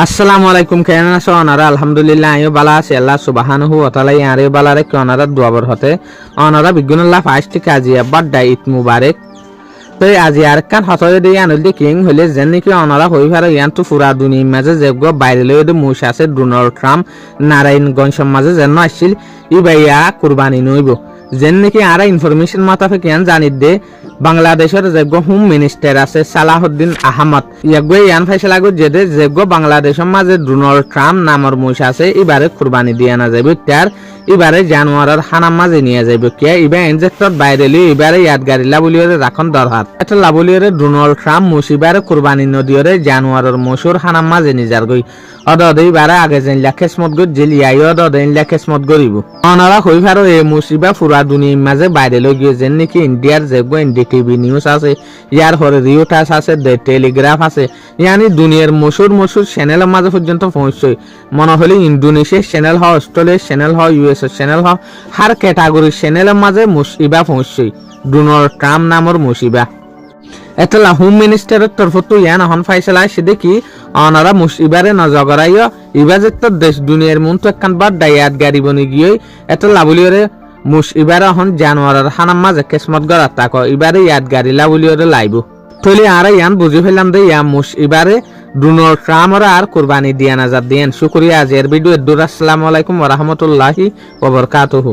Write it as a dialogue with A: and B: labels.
A: আসসালামু আলাইকুম কেমন আছো ওনারা আলহামদুলিল্লাহ আমিও ভালো আছি আল্লাহ সুবহানাহু ওয়া তাআলা ইয়ারে ভালো রাখে ওনারা দোয়াবর হতে ওনারা বিগুনুল্লাহ ফাইস্টি কাজি বার্থডে ঈদ মুবারক তো আজি আর কান হতয়ে দিয়ে আনল দি কিং হলে যেন নাকি ওনারা হই ভারে ইয়ান তো পুরা দুনিয়ার মাঝে যেগ বাইরে লয়ে দে মুশ আছে ডোনাল্ড ট্রাম্প নারায়ণগঞ্জ মাঝে যেন আসছিল ই ভাইয়া কুরবানি নইব যেন নাকি আর ইনফরমেশন মাতাফিক ইয়ান জানি দে বাংলাদেশের যেগ হোম মিনিস্টার আছে সালাহুদ্দিন আহমদ ইয়াগো ইয়ান ফাইসলা গো যেদে যেগ বাংলাদেশের মাঝে ডোনাল্ড ট্রাম্প নামের মুশ আছে এবারে কুরবানি দিয়া না যাবে তার এবারে জানুয়ারের হানাম মাঝে নিয়ে যাইব কে ইবা ইনজেক্টর বাইরে লি এবারে ইয়াদগারি লাবলিয়রে রাখন দরহাত এটা লাবলিয়রে ডোনাল্ড ট্রাম্প মুসিবারে কুরবানি নদিয়রে জানুয়ারের মশুর হানাম মাঝে নিজার গই অদদে এবারে আগে যেন লাখেসমত গো জেলিয়াই অদদে লাখেসমত গরিব অনারা হই ফারো এই মুসিবা পুরা দুনিয়ার মাঝে বাইরে লই গিয়ে যেন নাকি ইন্ডিয়ার যেগো এনডিটিভি নিউজ আছে ইয়ার হরে রিওটাস আছে দ্য টেলিগ্রাফ আছে ইয়ানি দুনিয়ার মশুর চ্যানেলের মাঝে পর্যন্ত পৌঁছয় মনে হলে ইন্দোনেশিয়ার চ্যানেল হয় অস্ট্রেলিয়ার চ্যানেল হয় ইউএস এর চ্যানেল হয় হার ক্যাটাগরির চ্যানেলের মাঝে মুসিবা পৌঁছয় ডোনাল্ড ট্রাম্প নামের মুসিবা এতলা হোম মিনিস্টারের তরফ তো ইয়ান হন ফাইসলা আসে দেখি অনারা মুসিবারে নজগরাইও ইবাজে তো দেশ দুনিয়ার মন তো একখান বার ডায়াত গাড়ি বনি গিয়ে এত লাবলিয়রে মুসিবারে হন জানুয়ারের হানাম মাঝে কিসমত গড়া তাক এবারে ইয়াদ গাড়ি লাবলিয়রে লাইব তলে আর ইয়ান বুঝি ফেললাম দে ইয়া মুসিবারে ডোনাল্ড ট্রাম্পর আর কুরবানি দিয়া নাজার দিয়েন শুকরিয়া আজের ভিডিও আসসালামু আলাইকুম ওয়া রাহমাতুল্লাহি ওয়া বারাকাতুহু।